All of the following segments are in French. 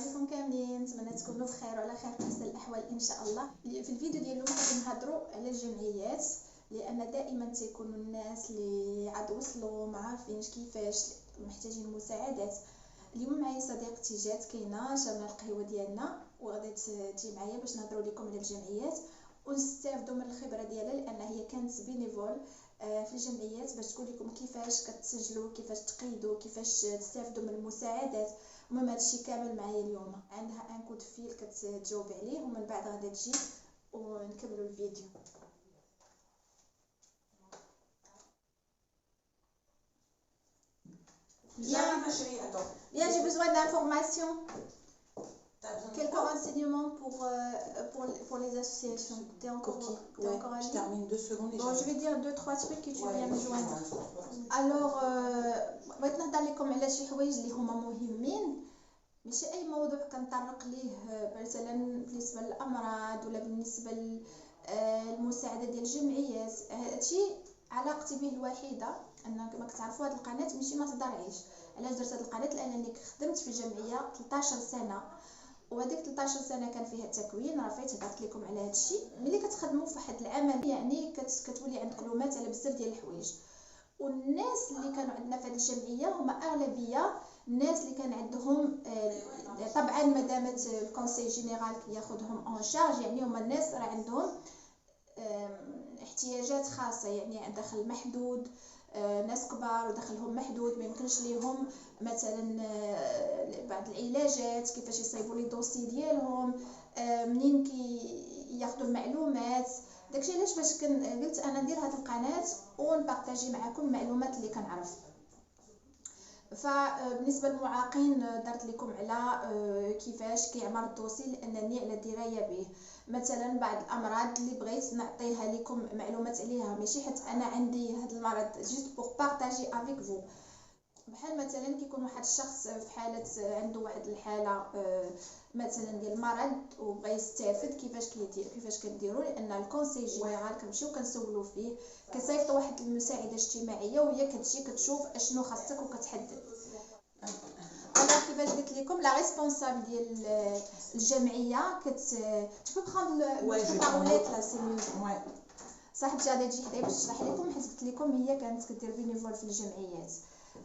عليكم كاملين، نتمنى تكونوا بخير وعلى خير في احسن الاحوال ان شاء الله. في الفيديو ديال اليوم غادي نهضروا على الجمعيات، لان دائما تيكونوا الناس اللي عاد وصلوا ما عارفينش كيفاش، محتاجين مساعدات. اليوم معايا صديقتي جات كاينه شامله القهوه ديالنا وغادي تجي معايا باش نهضروا لكم على الجمعيات ونستافدوا من الخبره ديالها، لان هي كانت بينيفول في الجمعيات باش تقول لكم كيفاش كتسجلوا، كيفاش تقيدوا، كيفاش تستافدوا من المساعدات. المهم هادشي كامل معايا اليوم. عندها ان كود فيل كتجاوب عليه ومن بعد غادي تجي ونكملوا الفيديو. Bien, j'ai besoin d'informations, quelques renseignements pour les associations. T'es encore à Je termine 2 secondes. Bon, je vais dire 2-3 trucs que tu viens me joindre. Alors, بغيت نهضر لكم على شي حوايج اللي هما مهمين، ماشي اي موضوع كنطرق ليه مثلا بالنسبه للامراض ولا بالنسبه للمساعده ديال الجمعيات. هادشي علاقتي به الوحيده ان كما كتعرفوا هاد القناه ماشي مصدر عيش. علاش درت هاد القناه؟ لانني خدمت في الجمعيه 13 سنه، وهذيك 13 سنه كان فيها تكوين. راه فايت هضرت لكم على هادشي. ملي كتخدموا في واحد العمل يعني كتولي عندك معلومات على بزاف ديال الحوايج. والناس اللي كانوا عندنا في هذه الجمعيه هما اغلبيه الناس اللي كان عندهم طبعا مدامه الكونسي جينيرال كياخذهم اون شارج، يعني هما الناس راه عندهم احتياجات خاصه، يعني دخل محدود، ناس كبار ودخلهم محدود ما يمكنش ليهم مثلا بعض العلاجات، كيفاش يصايبوا لي دوسي ديالهم، منين ياخذوا المعلومات. داكشي علاش باش قلت انا ندير هذه القناه ونبارطاجي معكم المعلومات اللي كنعرف. فبالنسبه للمعاقين درت لكم على كيفاش كيعمر الدوسي، لانني على درايه به. مثلا بعض الامراض اللي بغيت نعطيها لكم معلومات عليها، ماشي حيت انا عندي هذا المرض، جوست بور بارطاجي افيك فو. بحال مثلا كيكون واحد الشخص في حاله عنده واحد الحاله مثلا ديال المرض وبغى يستافد، كيفاش كنديروا؟ لان الكونسي جينيرال كنمشيو كنسولوا فيه، كيصيفط واحد المساعده اجتماعيه وهي كتجي كتشوف اشنو خاصك وكتحدد. انا كيفاش قلت لكم لا ريسبونسابل ديال الجمعيه tu peux prendre le parolette là c'est mieux. صاحبتي غادي تجي حدايا باش تشرح لكم، حيت قلت لكم هي كانت كدير بينيفول في الجمعيات.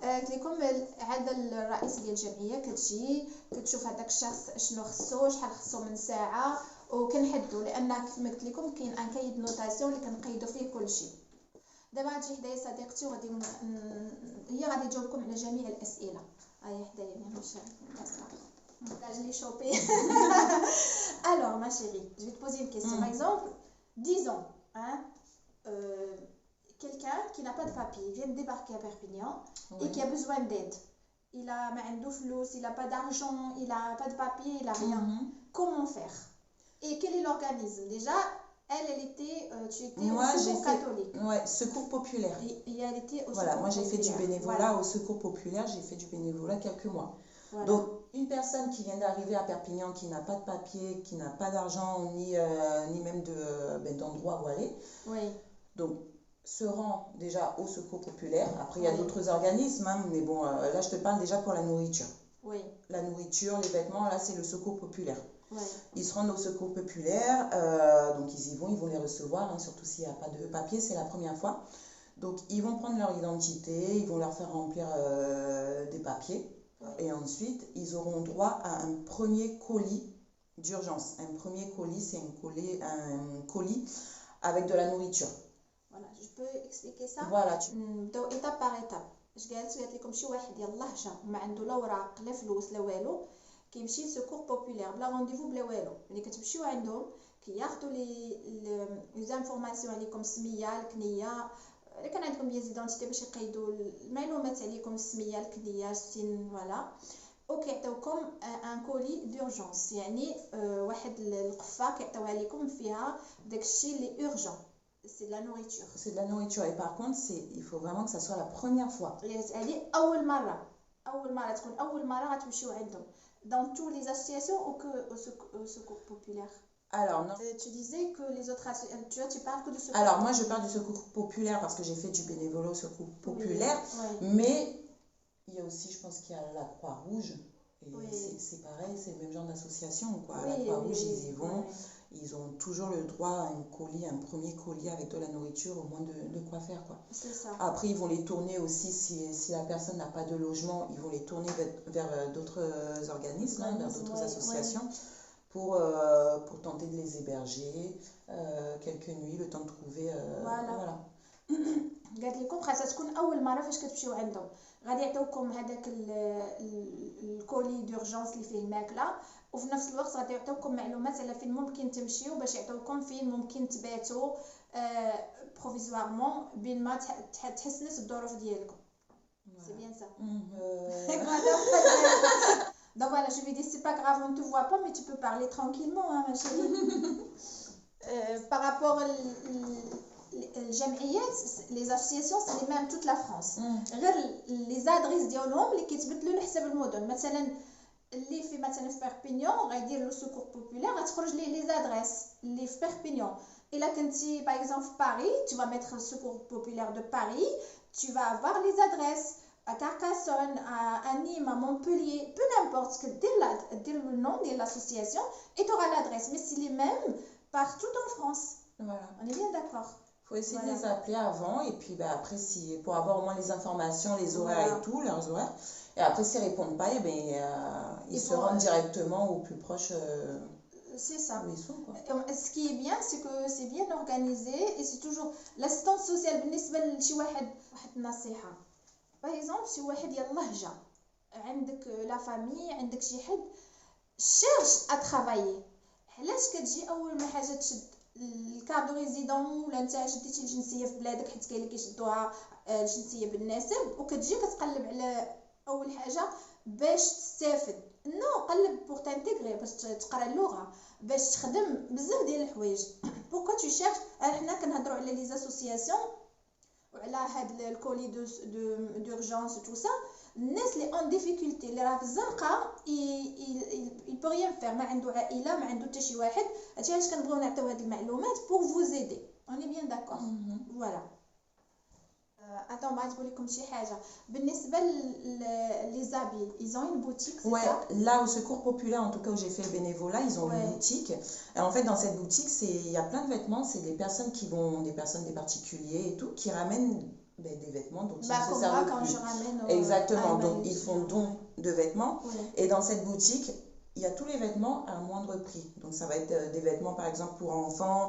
قلت لكم هذا الرئيس ديال الجمعيه كتجي كتشوف هذاك الشخص شنو خصو، شحال خصو من ساعه، وكنحددوا لان كما قلت لكم كاين ان كايد نوتاسيون اللي كنقيدوا فيه كلشي. دابا غتجي حدايا صديقتي وغادي هي غادي تجاوبكم على جميع الاسئله. هيا حدايا ماشي je l'ai chopé. Alors ma chérie, je vais te poser une question. Par exemple, disons quelqu'un qui n'a pas de papier vient de débarquer à Perpignan et qui a besoin d'aide. Il a ما عنده فلوس, il a pas d'argent, il a pas de papier, il a rien. Comment faire? Et quel est l'organisme? Déjà, elle était tu étais au secours catholique. Ouais, secours populaire. Et elle était au voilà, secours moi j'ai fait du bénévolat voilà. au secours populaire, j'ai fait du bénévolat quelques mois. Voilà. Donc une personne qui vient d'arriver à Perpignan, qui n'a pas de papier, qui n'a pas d'argent ni même d'endroit où aller. Oui. Donc se rend déjà au secours populaire. Après il y a d'autres organismes, hein, mais bon là je te parle déjà pour la nourriture. Oui. La nourriture, les vêtements, là c'est le secours populaire. Oui. Ils se rendent au secours populaire, donc ils y vont, ils vont les recevoir, hein, surtout s'il n'y a pas de papier, c'est la première fois. Donc ils vont prendre leur identité, ils vont leur faire remplir des papiers. Et ensuite, ils auront droit à un premier colis d'urgence. Un premier colis, c'est un colis avec de la nourriture. Voilà, je peux expliquer ça. Voilà. نبداو étape par étape. قالت لكم شي واحد يلاه جا ما عنده لا وراق لا فلوس لا والو، كيمشي لسكور بوبولير بلا رونديفو بلا والو. ملي كتمشيو عندهم كياخذوا لي زانفورماسيون عليكم، السميه، الكنيه، الا كان عندكم بيان ديدونتيتي باش يقيدوا المعلومات عليكم، السميه، الكنيه، السن، فوالا. وكيعطيوكم ان كولي دورجونس، يعني واحد القفه كيعطيوها لكم فيها داكشي اللي اورجون. C'est de la nourriture. C'est de la nourriture. Et par contre, il faut vraiment que ça soit la première fois. هذه أول مرة تكون أول مرة غتمشيو عندهم. Dans toutes les associations ou que au secours populaire? Alors non. Tu disais que les autres associations, tu parles que de secours. Alors moi je parle du secours populaire parce que j'ai fait du bénévolat au secours populaire. Oui. Mais il y a aussi, je pense qu'il y a la Croix-Rouge Et Oui. c'est pareil, c'est le même genre d'association, quoi. À Oui, la Croix-Rouge, oui, ils y vont. ouais. Ils ont toujours le droit à un colis, un premier colis avec de la nourriture, au moins de quoi faire, quoi. C'est ça. Après, ils vont les tourner aussi, si la personne n'a pas de logement, ils vont les tourner vers d'autres organismes, hein, vers d'autres associations pour tenter de les héberger quelques nuits, le temps de trouver. Voilà. قالت لكم خاصها تكون اول مره فاش كتمشيو عندهم غادي يعطيوكم هذاك الكولي دورجونس اللي فيه الماكله وفي نفس الوقت غادي يعطيوكم معلومات على فين ممكن تمشيو باش يعطيوكم فين ممكن تباتوا بروفيزوارمون بين ما تحسنت الظروف ديالكم. سي بيان سا. Donc voilà, je lui dis c'est pas grave, on ne te voit pas mais tu peux parler tranquillement hein, ma chérie. Par rapport الجمعيات les associations c'est les mêmes toute la France. غير les adresses ديالهم اللي كيتبدلوا على حسب المدن. مثلا اللي في مثلا في بيربينيون غيدير لو سوكور بوبولير غتخرج ليه لي زادريس اللي في بيربينيون. الا كنتي باغ اكزومبل في باريس tu vas mettre le secours populaire de Paris, tu vas avoir les adresses à Carcassonne, à Nîmes, à Montpellier, peu n'importe que dès le nom de l'association et tu auras l'adresse. Mais c'est les mêmes partout en France. Voilà. On est bien d'accord. Il faut essayer de les appeler avant et puis après, pour avoir au moins les informations, les horaires et tout, leurs horaires. Et après, s'ils ne répondent pas, ils se rendent directement au plus proche c'est ça. où ils sont, quoi. Ce qui est bien, c'est que c'est bien organisé et c'est toujours l'assistance sociale. بالنسبة لشي واحد النصيحة. Par exemple, شي واحد يلاه جا عندك لا فامي عندك شي حد cherche à travailler. علاش كتجي أول ما حاجة تشد الكادو ريزيدون ولا نتا شديتي الجنسيه في بلادك حيت كاين اللي كيشدوها الجنسيه بالنسب وكتجي كتقلب على اول حاجه باش تستافد نو قلب بور تانتيغري باش تقرا اللغه باش تخدم بزاف ديال الحوايج. بوكو تو شيرش حنا كنهضروا على لي اسوسياسيون وعلى هاد الكولي دورجونس تو سا الناس اللي اون ديفيكولتي اللي راه في الزنقه il peut rien faire ما عنده عائله ما عنده حتى شي واحد. هادشي علاش كنبغيو نعطيو هاد المعلومات pour vous aider. on est bien d'accord. voilà. Attends, بغيت نقول لكم شي حاجه بالنسبه لي زابي ils ont une boutique c'est ouais, ça? Là au secours populaire en tout cas où j'ai fait le bénévolat ils ont une boutique et en fait dans cette boutique il y a plein de vêtements, c'est des personnes des particuliers et tout qui ramènent des vêtements dont ils ne se servent quand plus. je ramène exactement, donc ils font don de vêtements et dans cette boutique il y a tous les vêtements à un moindre prix. Donc ça va être des vêtements par exemple pour enfants,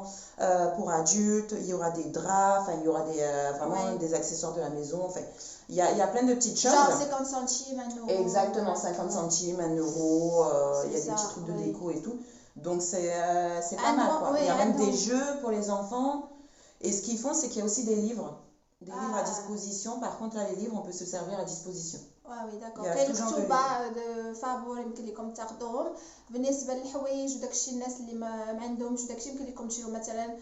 pour adultes, il y aura des draps, il y aura vraiment des accessoires de la maison, il y a plein de petites choses. Genre 50 centimes, 1 euro. Exactement, 50 centimes, 1 euro, il y a des petits trucs de déco et tout. Donc c'est pas mal quoi. Il y a même des jeux pour les enfants. Et ce qu'ils font c'est qu'il y a aussi des livres à disposition. Par contre là les livres on peut se servir à disposition. وي داكور كاين الكتب فابور يمكن لكم تاخذوهم بالنسبه للحوايج وداكشي الناس اللي ما عندهمش داكشي يمكن لكم تشريو مثلا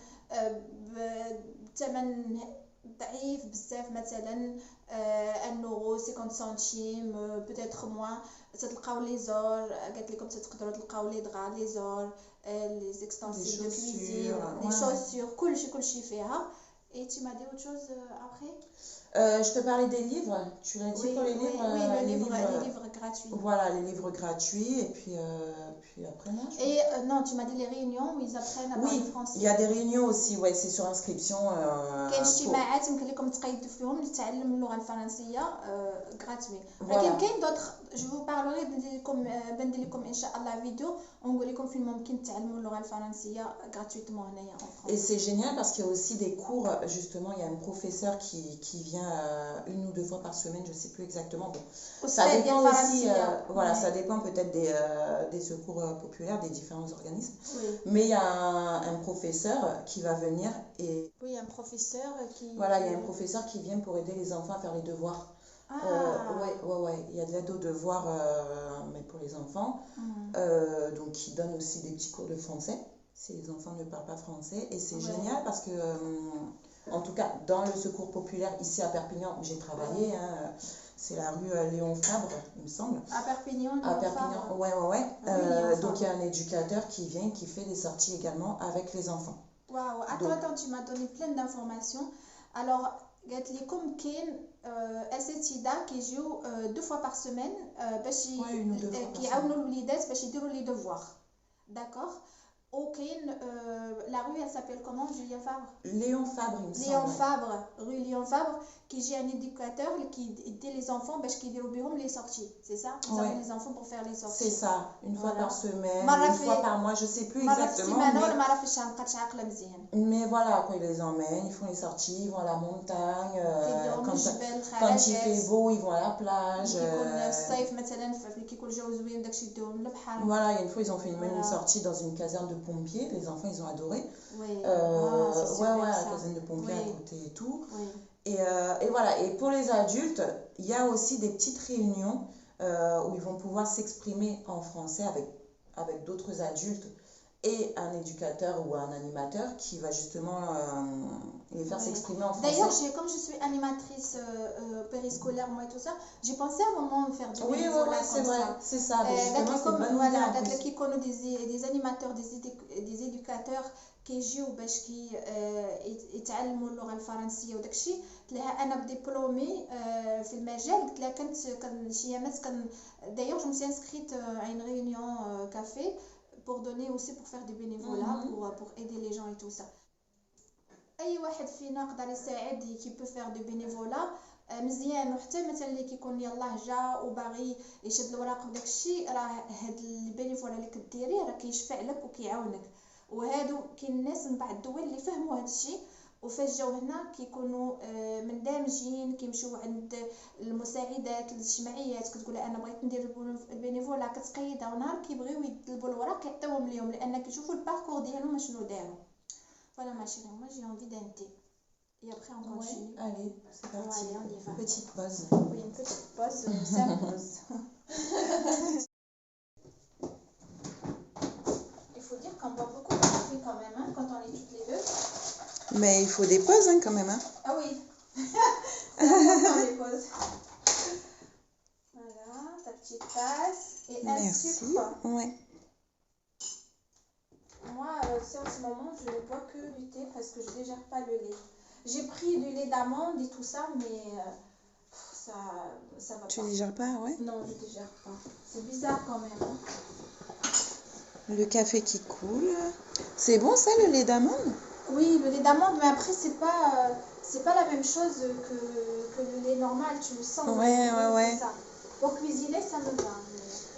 بثمن ضعيف بزاف مثلا 1 euro 50 centimes peut-être moins تلقاو لي زور قالت لكم تقدروا تلقاو لي دغا لي زور لي زيكستانسيل دو كويزين لي شوسور كلشي فيها. Et tu m'as dit autre chose après? Je te parlais des livres. Tu l'as dit pour les livres? Oui, les livres gratuits. Voilà, les livres gratuits. Et puis après, non. Et non, tu m'as dit les réunions où ils apprennent à parler français. Il y a des réunions aussi, ouais, c'est sur inscription. كاين اجتماعات يمكن لكم تقيدوا فيهم لتعلم اللغة الفرنسية gratuit. لكن كاين d'autres, je vous parlerai بندير لكم إن شاء الله فيديو ونقول لكم فين ممكن تعلموا اللغة الفرنسية gratuitement هنايا en France. Et c'est génial parce qu'il y a aussi des cours, justement, il y a un professeur qui vient 1 ou 2 fois par semaine, je ne sais plus exactement. Bon, ça dépend aussi, voilà, ça dépend peut-être des secours populaires, des différents organismes. Oui. Mais il y a un professeur qui va venir et... Oui, un professeur qui... Voilà, il y a un professeur qui vient pour aider les enfants à faire les devoirs. Ouais, il y a de l'aide aux devoirs mais pour les enfants. Donc il donne aussi des petits cours de français si les enfants ne parlent pas français. Et c'est génial parce que, en tout cas, dans le secours populaire, ici à Perpignan, où j'ai travaillé, c'est la rue Léon Fabre, il me semble. À Perpignan, ouais. Donc il y a un éducateur qui vient, qui fait des sorties également avec les enfants. Waouh, attends, tu m'as donné plein d'informations. Alors, قالت لكم كاين اساتذه كيجيو 2 fois par semaine باش Ouais, 1 ou 2 fois par كيعاونوا الوليدات باش يديروا لي دوفوار داكوغ وكاين لا rue elle s'appelle comment Julien Fabre Léon Fabre, il me Léon semble. Fabre rue Léon Fabre كيجي un éducateur qui aide les enfants باش كيديروا بهم les sorties c'est ça ils Ouais. amènent les enfants pour faire les sorties C'est ça, une fois Voilà. par semaine, مرة une fois في- par mois, je sais plus مرة في exactement. السيمانه ولا Mais, مرة في الشهر مابقاتش عاقله مزيان mais voilà, quand ils les emmènent, ils font les sorties, ils vont à la montagne. كيديرهم الجبال Quand il fait الخرجات beau, ils vont à la plage. كيكون الصيف مثلا ملي كيكون الجو زوين داكشي يديوهم للبحر Voilà, il y a une fois, ils ont fait même une Voilà. sortie dans une caserne de pompiers. Les enfants, ils ont adoré. Oui. Ouais, c'est ouais, super la ça. caserne de pompiers Oui. à côté et tout. Oui. Et voilà, et pour les adultes, il y a aussi des petites réunions où ils vont pouvoir s'exprimer en français avec d'autres adultes et un éducateur ou un animateur qui va justement les faire Oui. s'exprimer en D'ailleurs, français. comme je suis animatrice périscolaire, moi et tout ça, j'ai pensé à un moment me faire du Oui, bénévolat c'est comme vrai, ça. c'est ça. Mais justement, c'est une bonne idée voilà, en قالت plus. لك يكونوا des animateurs des éducateurs كيجيو باش يتعلموا اللغه الفرنسيه وداكشي قلت لها انا بديبلومي في المجال قلت لها كنت شي ايامات d'ailleurs je me suis inscrite à une réunion café pour donner aussi pour faire du bénévolat pour aider les gens et tout ça اي واحد فينا يقدر يساعد كي peut faire du bénévolat مزيان وحتى مثلا اللي كيكون يلاه جا وباغي يشد الوراق وداك الشيء راه هاد البينيفولا اللي كديريه راه كيشفع لك وكيعاونك وهادو كاين ناس من بعض الدول اللي فهموا هاد الشيء وفاش جاو هنا كيكونوا مندمجين كيمشيو عند المساعدات الاجتماعيات كتقول انا بغيت ندير البينيفولا كتقيدها ونهار كيبغيو يطلبوا الوراق يعطيوهم ليهم لان كيشوفوا الباركور ديالهم شنو داروا Voilà ma chérie, moi j'ai envie d'un thé. Et après on continue. Ouais, allez, c'est parti. Allez, on y va. Petite pause. Oui, une petite pause, s'impose. Il faut dire qu'on boit beaucoup de café quand même, hein, quand on est toutes les deux. Mais il faut des pauses hein, quand même. Hein. Ah oui, c'est important les pauses. Voilà, ta petite tasse et un Merci. sucre. Ouais. Moi, en ce moment, je ne bois que du thé parce que je ne digère pas le lait. J'ai pris du lait d'amande et tout ça, mais ça va Tu pas. digères pas, ouais. Non, je ne digère pas. C'est bizarre quand même. Hein. Le café qui coule. C'est bon ça, le lait d'amande? Oui, le lait d'amande, mais après, c'est pas la même chose que le lait normal. Tu le sens. Ouais, le ouais. Ça. Pour cuisiner, ça me va.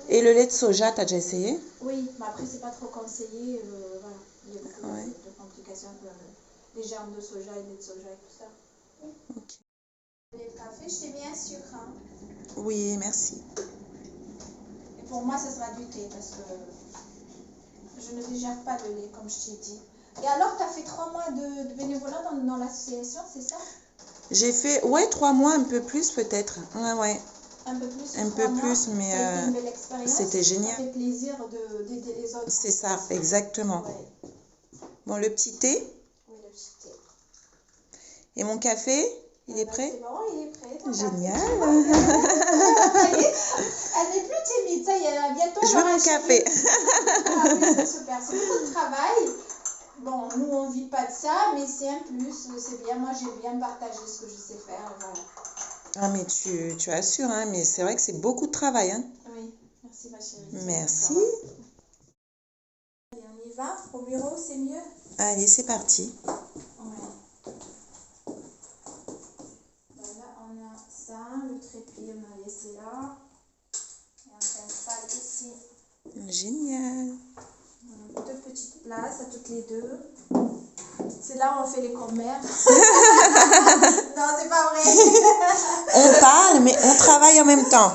Et le lait de soja, t'as déjà essayé? Oui, mais après, c'est pas trop conseillé. Voilà. Il y a beaucoup Ouais. de complications comme les germes de soja et le lait de soja et tout ça. Ok. Le café, je t'ai mis un sucre. Hein. Oui, merci. Et pour moi, ce sera du thé parce que je ne digère pas le lait, comme je t'ai dit. Et alors, tu as fait 3 mois de bénévolat dans l'association, c'est ça? J'ai fait, ouais, 3 mois, un peu plus peut-être. Ouais, ouais. Un peu plus. Un peu plus, mais ça a été une belle expérience. c'était génial. Ça fait plaisir d'aider les autres. C'est ça, exactement. Ouais. Bon, le petit thé Oui, le petit thé. et mon café, il est prêt? C'est bon, il est prêt. ton Génial. café. Elle n'est plus timide, ça y est, bientôt. Je veux mon café. Ah oui, c'est super. C'est beaucoup de travail. Bon, nous, on ne vit pas de ça, mais c'est un plus. C'est bien. Moi, j'ai bien partagé ce que je sais faire. Voilà. Ah, mais tu assures, hein, mais c'est vrai que c'est beaucoup de travail. Hein. Oui, merci ma chérie. Merci. Allez, on y va. Au bureau, c'est mieux. Allez, c'est parti. Ouais. Voilà, on a ça. Le trépied, on a laissé là. Et on s'installe ici. Génial. 2 petites places à toutes les deux. C'est là où on fait les commères. Non, c'est pas vrai. On parle, mais on travaille en même temps.